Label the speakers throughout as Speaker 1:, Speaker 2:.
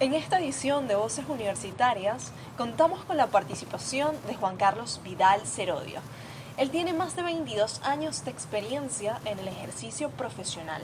Speaker 1: En esta edición de Voces Universitarias contamos con la participación de Juan Carlos Vidal Serodio. Él tiene más de 22 años de experiencia en el ejercicio profesional,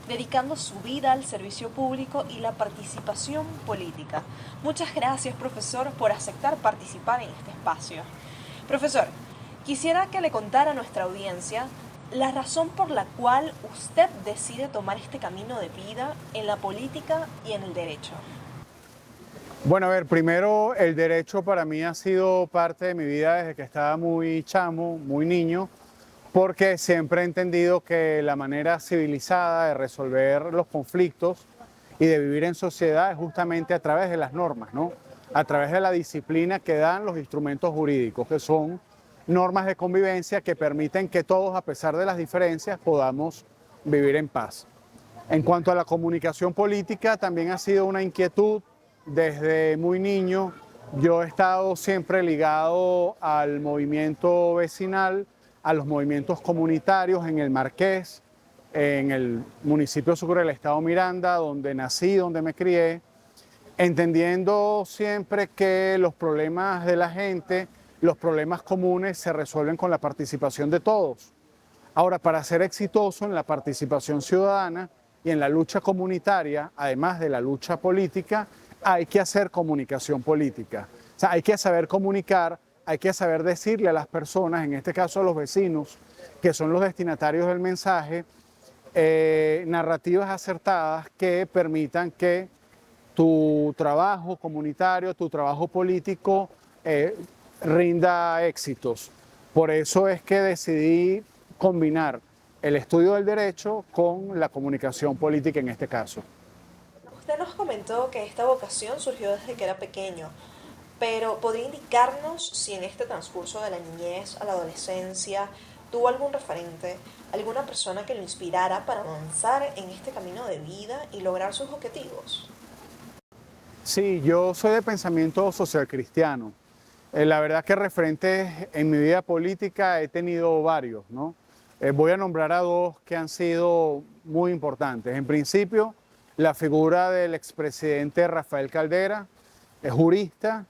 Speaker 1: dedicando su vida al servicio público y la participación política. Muchas gracias, profesor, por aceptar participar en este espacio. Profesor, quisiera que le contara a nuestra audiencia la razón por la cual usted decide tomar este camino de vida en la política y en el derecho.
Speaker 2: Bueno, a ver, primero el derecho para mí ha sido parte de mi vida desde que estaba muy chamo, muy niño, porque siempre he entendido que la manera civilizada de resolver los conflictos y de vivir en sociedad es justamente a través de las normas, ¿no? A través de la disciplina que dan los instrumentos jurídicos, que son normas de convivencia que permiten que todos, a pesar de las diferencias, podamos vivir en paz. En cuanto a la comunicación política, también ha sido una inquietud desde muy niño. Yo he estado siempre ligado al movimiento vecinal, a los movimientos comunitarios en el Marqués, en el municipio de Sucre del estado Miranda, donde nací, donde me crié, entendiendo siempre que los problemas de la gente, los problemas comunes se resuelven con la participación de todos. Ahora, para ser exitoso en la participación ciudadana y en la lucha comunitaria, además de la lucha política, hay que hacer comunicación política. O sea, hay que saber comunicar, hay que saber decirle a las personas, en este caso a los vecinos, que son los destinatarios del mensaje, narrativas acertadas que permitan que tu trabajo comunitario, tu trabajo político rinda éxitos. Por eso es que decidí combinar el estudio del derecho con la comunicación política en este caso.
Speaker 1: Usted nos comentó que esta vocación surgió desde que era pequeño, pero ¿podría indicarnos si en este transcurso de la niñez a la adolescencia tuvo algún referente, alguna persona que lo inspirara para avanzar en este camino de vida y lograr sus objetivos?
Speaker 2: Sí, yo soy de pensamiento social cristiano. La verdad que referentes en mi vida política he tenido varios, ¿no? Voy a nombrar a dos que han sido muy importantes. En principio, la figura del expresidente Rafael Caldera, es jurista,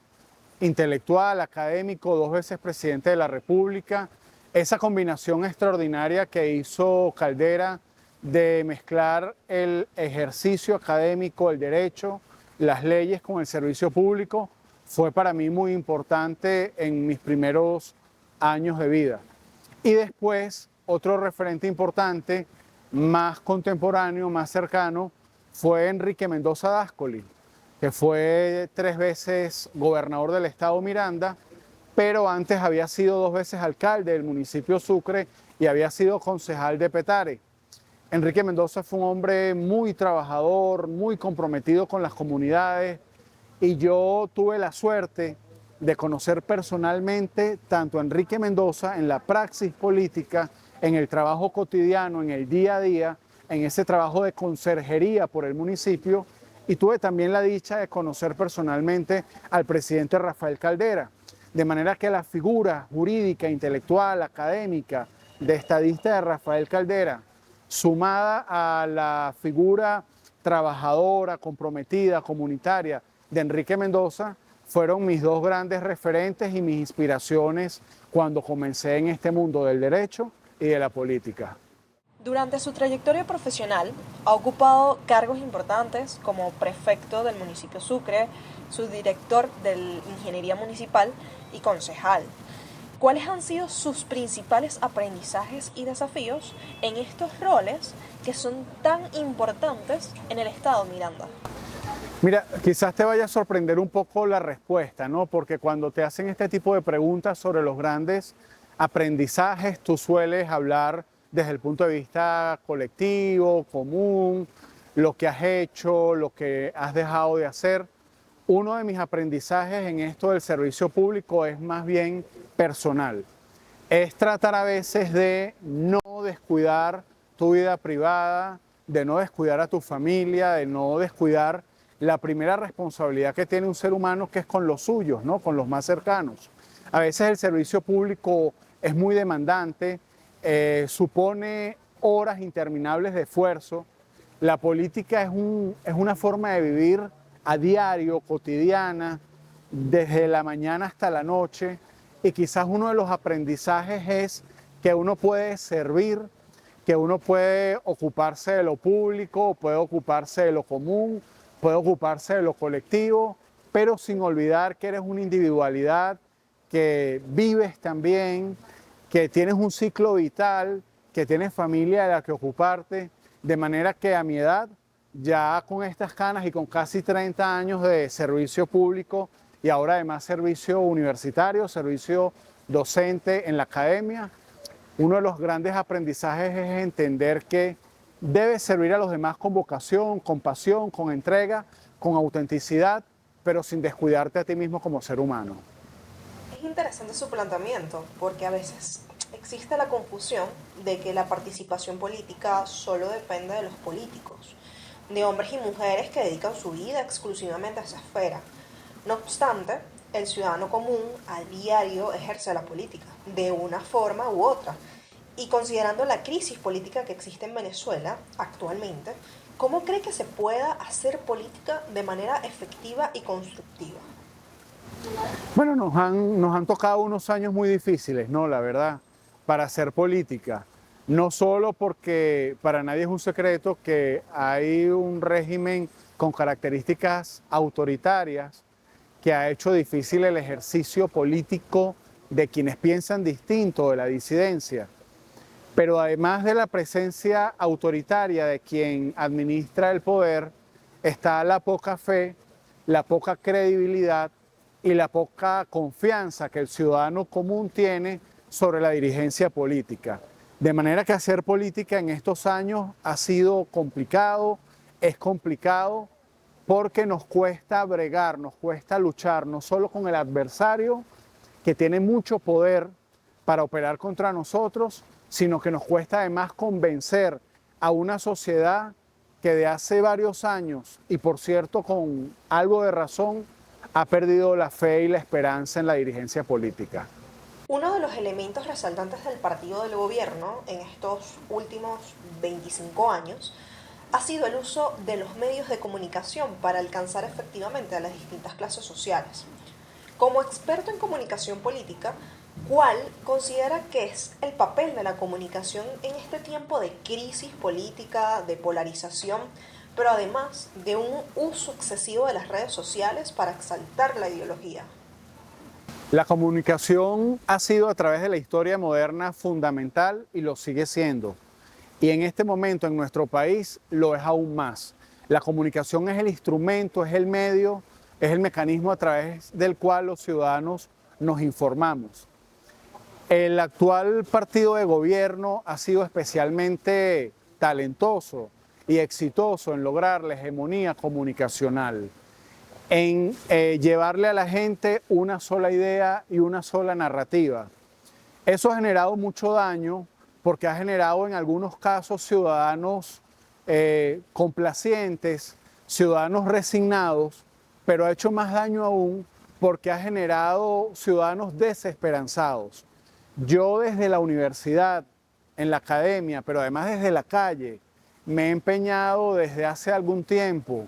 Speaker 2: intelectual, académico, 2 veces presidente de la República. Esa combinación extraordinaria que hizo Caldera de mezclar el ejercicio académico, el derecho, las leyes con el servicio público, fue para mí muy importante en mis primeros años de vida. Y después, otro referente importante, más contemporáneo, más cercano, fue Enrique Mendoza D'Ascoli, que fue 3 veces gobernador del estado Miranda, pero antes había sido 2 veces alcalde del municipio Sucre y había sido concejal de Petare. Enrique Mendoza fue un hombre muy trabajador, muy comprometido con las comunidades, y yo tuve la suerte de conocer personalmente tanto a Enrique Mendoza en la praxis política, en el trabajo cotidiano, en el día a día, en ese trabajo de conserjería por el municipio, y tuve también la dicha de conocer personalmente al presidente Rafael Caldera. De manera que la figura jurídica, intelectual, académica de estadista de Rafael Caldera, sumada a la figura trabajadora, comprometida, comunitaria de Enrique Mendoza, fueron mis dos grandes referentes y mis inspiraciones cuando comencé en este mundo del derecho y de la política.
Speaker 1: Durante su trayectoria profesional ha ocupado cargos importantes como prefecto del municipio Sucre, subdirector de Ingeniería Municipal y concejal. ¿Cuáles han sido sus principales aprendizajes y desafíos en estos roles que son tan importantes en el estado Miranda?
Speaker 2: Mira, quizás te vaya a sorprender un poco la respuesta, ¿no? Porque cuando te hacen este tipo de preguntas sobre los grandes aprendizajes, tú sueles hablar desde el punto de vista colectivo, común, lo que has hecho, lo que has dejado de hacer. Uno de mis aprendizajes en esto del servicio público es más bien personal. Es tratar a veces de no descuidar tu vida privada, de no descuidar a tu familia, de no descuidar la primera responsabilidad que tiene un ser humano, que es con los suyos, ¿no? Con los más cercanos. A veces el servicio público es muy demandante, supone horas interminables de esfuerzo. La política es una forma de vivir a diario, cotidiana, desde la mañana hasta la noche, y quizás uno de los aprendizajes es que uno puede servir, que uno puede ocuparse de lo público, puede ocuparse de lo común, puede ocuparse de lo colectivo, pero sin olvidar que eres una individualidad, que vives también, que tienes un ciclo vital, que tienes familia de la que ocuparte, de manera que a mi edad, ya con estas canas y con casi 30 años de servicio público y ahora además servicio universitario, servicio docente en la academia, uno de los grandes aprendizajes es entender que debes servir a los demás con vocación, con pasión, con entrega, con autenticidad, pero sin descuidarte a ti mismo como ser humano.
Speaker 1: Es interesante su planteamiento, porque a veces existe la confusión de que la participación política solo depende de los políticos, de hombres y mujeres que dedican su vida exclusivamente a esa esfera. No obstante, el ciudadano común a diario ejerce la política, de una forma u otra. Y considerando la crisis política que existe en Venezuela actualmente, ¿cómo cree que se pueda hacer política de manera efectiva y constructiva?
Speaker 2: Bueno, nos han tocado unos años muy difíciles, ¿no? La verdad, para hacer política. No solo porque para nadie es un secreto que hay un régimen con características autoritarias que ha hecho difícil el ejercicio político de quienes piensan distinto, de la disidencia. Pero además de la presencia autoritaria de quien administra el poder, está la poca fe, la poca credibilidad y la poca confianza que el ciudadano común tiene sobre la dirigencia política. De manera que hacer política en estos años ha sido complicado, es complicado porque nos cuesta bregar, nos cuesta luchar no solo con el adversario que tiene mucho poder para operar contra nosotros, sino que nos cuesta además convencer a una sociedad que de hace varios años, y por cierto con algo de razón, ha perdido la fe y la esperanza en la dirigencia política.
Speaker 1: Uno de los elementos resaltantes del partido del gobierno en estos últimos 25 años ha sido el uso de los medios de comunicación para alcanzar efectivamente a las distintas clases sociales. Como experto en comunicación política, ¿cuál considera que es el papel de la comunicación en este tiempo de crisis política, de polarización, pero además de un uso excesivo de las redes sociales para exaltar la ideología?
Speaker 2: La comunicación ha sido a través de la historia moderna fundamental y lo sigue siendo. Y en este momento en nuestro país lo es aún más. La comunicación es el instrumento, es el medio, es el mecanismo a través del cual los ciudadanos nos informamos. El actual partido de gobierno ha sido especialmente talentoso y exitoso en lograr la hegemonía comunicacional, en llevarle a la gente una sola idea y una sola narrativa. Eso ha generado mucho daño porque ha generado en algunos casos ciudadanos complacientes, ciudadanos resignados, pero ha hecho más daño aún porque ha generado ciudadanos desesperanzados. Yo desde la universidad, en la academia, pero además desde la calle, me he empeñado desde hace algún tiempo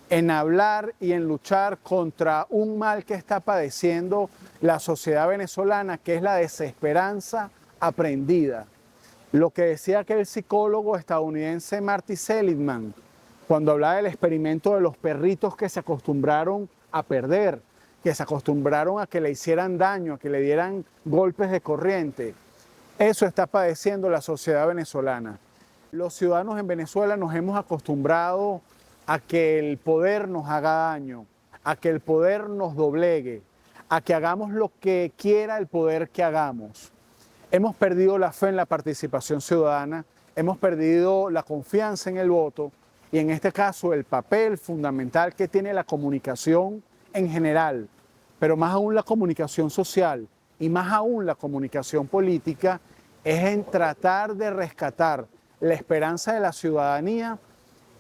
Speaker 2: en hablar y en luchar contra un mal que está padeciendo la sociedad venezolana, que es la desesperanza aprendida. Lo que decía aquel psicólogo estadounidense Marty Seligman, cuando hablaba del experimento de los perritos que se acostumbraron a perder, que se acostumbraron a que le hicieran daño, a que le dieran golpes de corriente. Eso está padeciendo la sociedad venezolana. Los ciudadanos en Venezuela nos hemos acostumbrado a que el poder nos haga daño, a que el poder nos doblegue, a que hagamos lo que quiera el poder que hagamos. Hemos perdido la fe en la participación ciudadana, hemos perdido la confianza en el voto y en este caso el papel fundamental que tiene la comunicación en general, pero más aún la comunicación social y más aún la comunicación política, es en tratar de rescatar la esperanza de la ciudadanía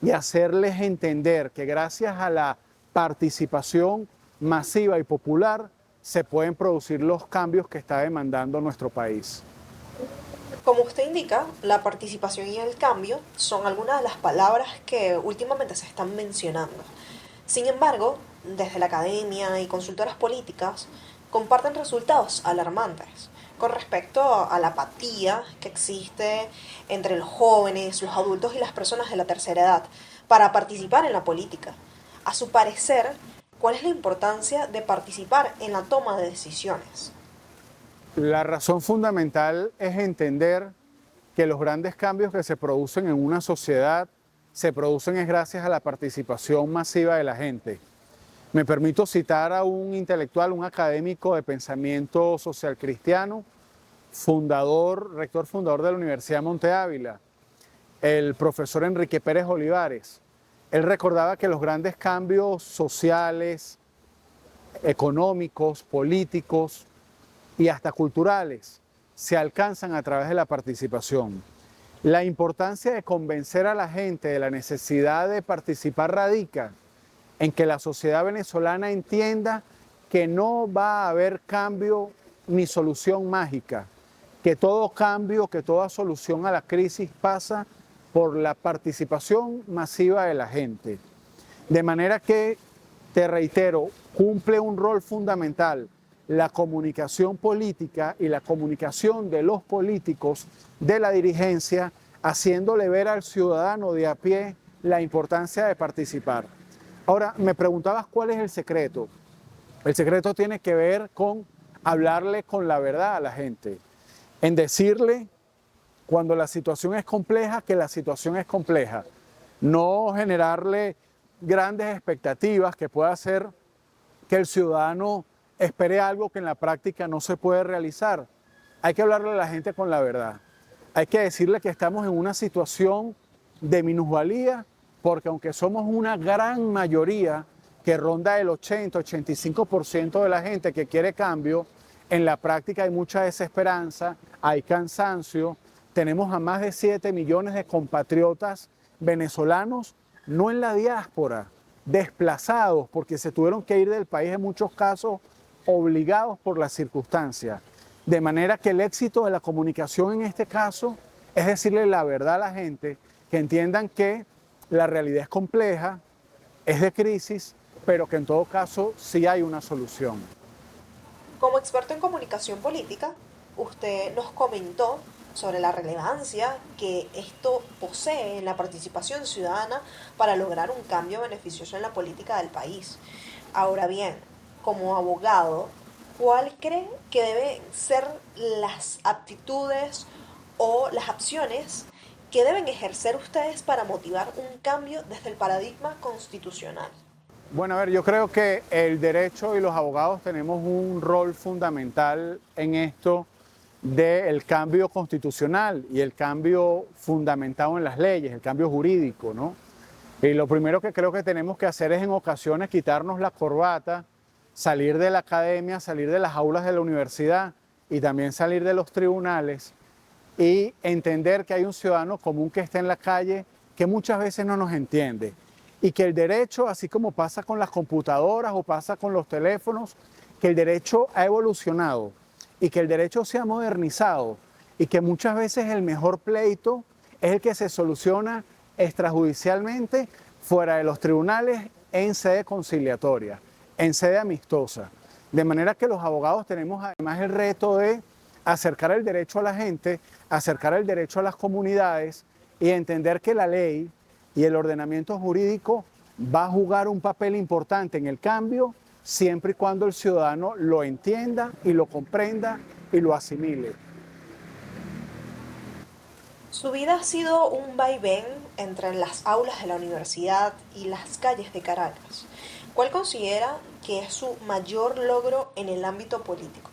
Speaker 2: y hacerles entender que gracias a la participación masiva y popular se pueden producir los cambios que está demandando nuestro país.
Speaker 1: Como usted indica, la participación y el cambio son algunas de las palabras que últimamente se están mencionando. Sin embargo, desde la academia y consultoras políticas comparten resultados alarmantes con respecto a la apatía que existe entre los jóvenes, los adultos y las personas de la tercera edad para participar en la política. A su parecer, ¿cuál es la importancia de participar en la toma de decisiones?
Speaker 2: La razón fundamental es entender que los grandes cambios que se producen en una sociedad se producen es gracias a la participación masiva de la gente. Me permito citar a un intelectual, un académico de pensamiento social cristiano, rector fundador de la Universidad Monte Ávila, el profesor Enrique Pérez Olivares. Él recordaba que los grandes cambios sociales, económicos, políticos y hasta culturales se alcanzan a través de la participación. La importancia de convencer a la gente de la necesidad de participar radica en que la sociedad venezolana entienda que no va a haber cambio ni solución mágica, que todo cambio, que toda solución a la crisis pasa por la participación masiva de la gente. De manera que, te reitero, cumple un rol fundamental la comunicación política y la comunicación de los políticos, de la dirigencia, haciéndole ver al ciudadano de a pie la importancia de participar. Ahora, me preguntabas cuál es el secreto. El secreto tiene que ver con hablarle con la verdad a la gente, en decirle cuando la situación es compleja que la situación es compleja, no generarle grandes expectativas que pueda hacer que el ciudadano espere algo que en la práctica no se puede realizar. Hay que hablarle a la gente con la verdad. Hay que decirle que estamos en una situación de minusvalía, porque aunque somos una gran mayoría que ronda el 80-85% de la gente que quiere cambio, en la práctica hay mucha desesperanza, hay cansancio. Tenemos a más de 7 millones de compatriotas venezolanos, no en la diáspora, desplazados porque se tuvieron que ir del país en muchos casos obligados por las circunstancias. De manera que el éxito de la comunicación en este caso es decirle la verdad a la gente, que entiendan que la realidad es compleja, es de crisis, pero que en todo caso sí hay una solución.
Speaker 1: Como experto en comunicación política, usted nos comentó sobre la relevancia que esto posee en la participación ciudadana para lograr un cambio beneficioso en la política del país. Ahora bien, como abogado, ¿cuál cree que deben ser las aptitudes o las acciones que deben ejercer ustedes para motivar un cambio desde el paradigma constitucional?
Speaker 2: Bueno, a ver, yo creo que el derecho y los abogados tenemos un rol fundamental en esto del cambio constitucional y el cambio fundamentado en las leyes, el cambio jurídico, ¿no? Y lo primero que creo que tenemos que hacer es en ocasiones quitarnos la corbata, salir de la academia, salir de las aulas de la universidad y también salir de los tribunales y entender que hay un ciudadano común que está en la calle que muchas veces no nos entiende y que el derecho, así como pasa con las computadoras o pasa con los teléfonos, que el derecho ha evolucionado y que el derecho se ha modernizado y que muchas veces el mejor pleito es el que se soluciona extrajudicialmente fuera de los tribunales en sede conciliatoria, en sede amistosa. De manera que los abogados tenemos además el reto de acercar el derecho a la gente, acercar el derecho a las comunidades y entender que la ley y el ordenamiento jurídico va a jugar un papel importante en el cambio siempre y cuando el ciudadano lo entienda y lo comprenda y lo asimile.
Speaker 1: Su vida ha sido un vaivén entre las aulas de la universidad y las calles de Caracas. ¿Cuál considera que es su mayor logro en el ámbito político?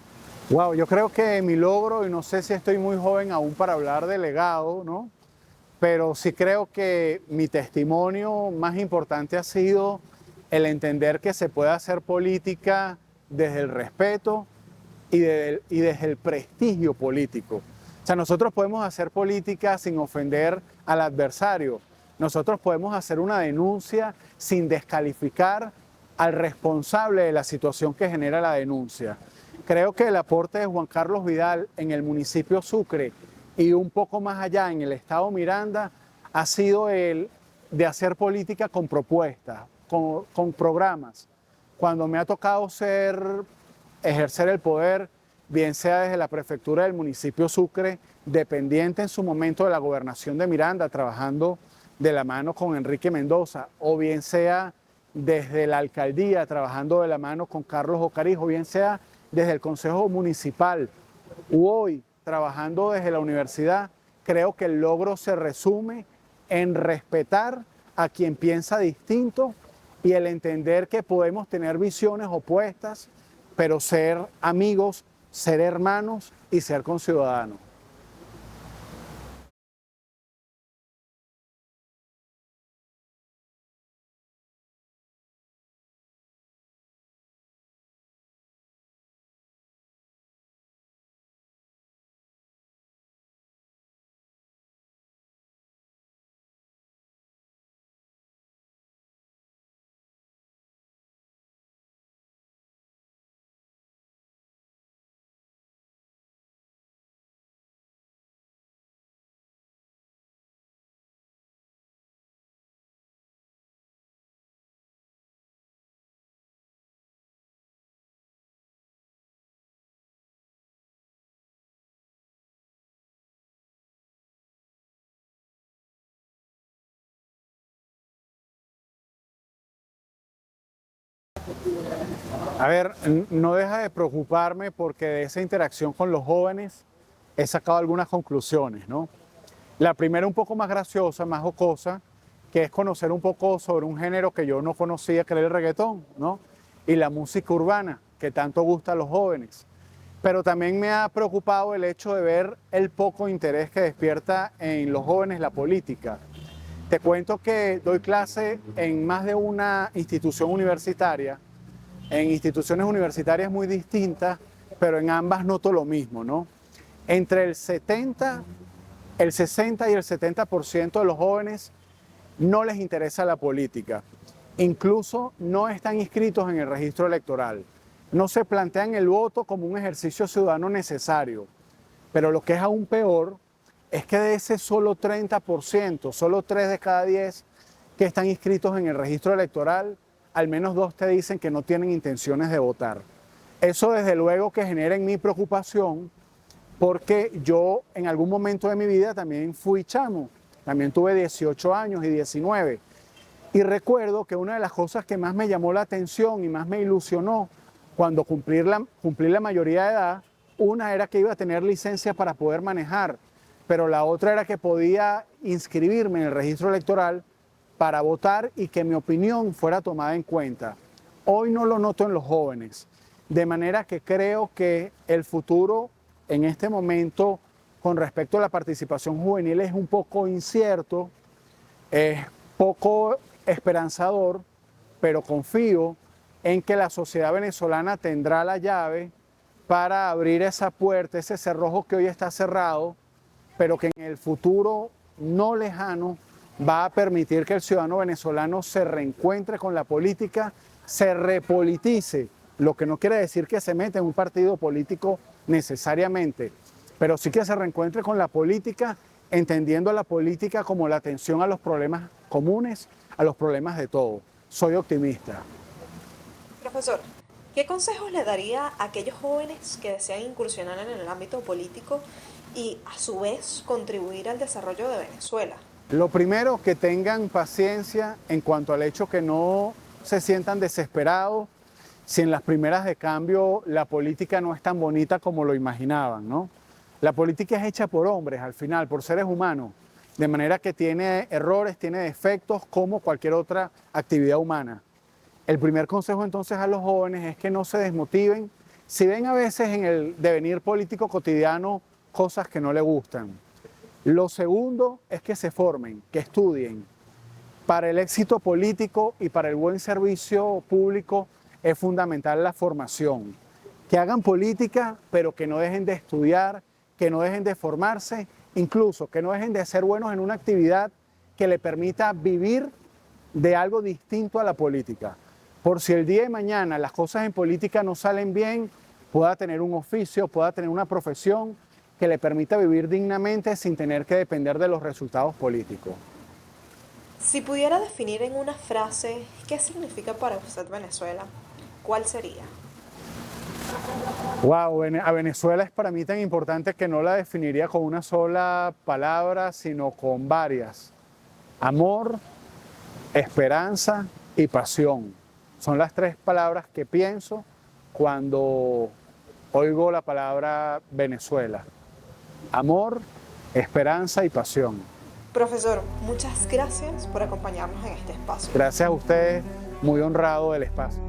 Speaker 2: Wow, yo creo que mi logro, y no sé si estoy muy joven aún para hablar de legado, ¿no? Pero sí creo que mi testimonio más importante ha sido el entender que se puede hacer política desde el respeto y desde el prestigio político. O sea, nosotros podemos hacer política sin ofender al adversario. Nosotros podemos hacer una denuncia sin descalificar al responsable de la situación que genera la denuncia. Creo que el aporte de Juan Carlos Vidal en el municipio Sucre y un poco más allá en el estado Miranda ha sido el de hacer política con propuestas, con programas. Cuando me ha tocado ejercer el poder, bien sea desde la prefectura del municipio Sucre, dependiente en su momento de la gobernación de Miranda, trabajando de la mano con Enrique Mendoza, o bien sea desde la alcaldía, trabajando de la mano con Carlos Ocarijo, o bien sea desde el Consejo Municipal, u hoy trabajando desde la universidad, creo que el logro se resume en respetar a quien piensa distinto y el entender que podemos tener visiones opuestas, pero ser amigos, ser hermanos y ser conciudadanos. A ver, no deja de preocuparme porque de esa interacción con los jóvenes he sacado algunas conclusiones, ¿no? La primera un poco más graciosa, más jocosa, que es conocer un poco sobre un género que yo no conocía, que era el reggaetón, ¿no? Y la música urbana, que tanto gusta a los jóvenes. Pero también me ha preocupado el hecho de ver el poco interés que despierta en los jóvenes la política. Te cuento que doy clase en más de una institución universitaria, en instituciones universitarias muy distintas, pero en ambas noto lo mismo, ¿no? Entre el 60 y el 70% de los jóvenes no les interesa la política. Incluso no están inscritos en el registro electoral. No se plantean el voto como un ejercicio ciudadano necesario. Pero lo que es aún peor es que de ese solo 30%, solo 3 de cada 10 que están inscritos en el registro electoral, al menos 2 te dicen que no tienen intenciones de votar. Eso desde luego que genera en mí preocupación porque yo en algún momento de mi vida también fui chamo, también tuve 18 años y 19. Y recuerdo que una de las cosas que más me llamó la atención y más me ilusionó cuando cumplí la mayoría de edad, una era que iba a tener licencia para poder manejar, pero la otra era que podía inscribirme en el registro electoral para votar y que mi opinión fuera tomada en cuenta. Hoy no lo noto en los jóvenes, de manera que creo que el futuro en este momento con respecto a la participación juvenil es un poco incierto, es poco esperanzador, pero confío en que la sociedad venezolana tendrá la llave para abrir esa puerta, ese cerrojo que hoy está cerrado, pero que en el futuro no lejano va a permitir que el ciudadano venezolano se reencuentre con la política, se repolitice, lo que no quiere decir que se meta en un partido político necesariamente, pero sí que se reencuentre con la política, entendiendo a la política como la atención a los problemas comunes, a los problemas de todos. Soy optimista.
Speaker 1: Profesor, ¿qué consejos le daría a aquellos jóvenes que desean incursionar en el ámbito político y a su vez contribuir al desarrollo de Venezuela?
Speaker 2: Lo primero, que tengan paciencia en cuanto al hecho que no se sientan desesperados si en las primeras de cambio la política no es tan bonita como lo imaginaban, ¿no? La política es hecha por hombres al final, por seres humanos, de manera que tiene errores, tiene defectos como cualquier otra actividad humana. El primer consejo entonces a los jóvenes es que no se desmotiven si ven a veces en el devenir político cotidiano cosas que no les gustan. Lo segundo es que se formen, que estudien. Para el éxito político y para el buen servicio público es fundamental la formación. Que hagan política, pero que no dejen de estudiar, que no dejen de formarse, incluso que no dejen de ser buenos en una actividad que le permita vivir de algo distinto a la política. Por si el día de mañana las cosas en política no salen bien, pueda tener un oficio, pueda tener una profesión que le permita vivir dignamente sin tener que depender de los resultados políticos.
Speaker 1: Si pudiera definir en una frase qué significa para usted Venezuela, ¿cuál sería?
Speaker 2: Wow, a Venezuela es para mí tan importante que no la definiría con una sola palabra, sino con varias. Amor, esperanza y pasión. Son las tres palabras que pienso cuando oigo la palabra Venezuela. Amor, esperanza y pasión.
Speaker 1: Profesor, muchas gracias por acompañarnos en este espacio.
Speaker 2: Gracias a ustedes, muy honrado del espacio.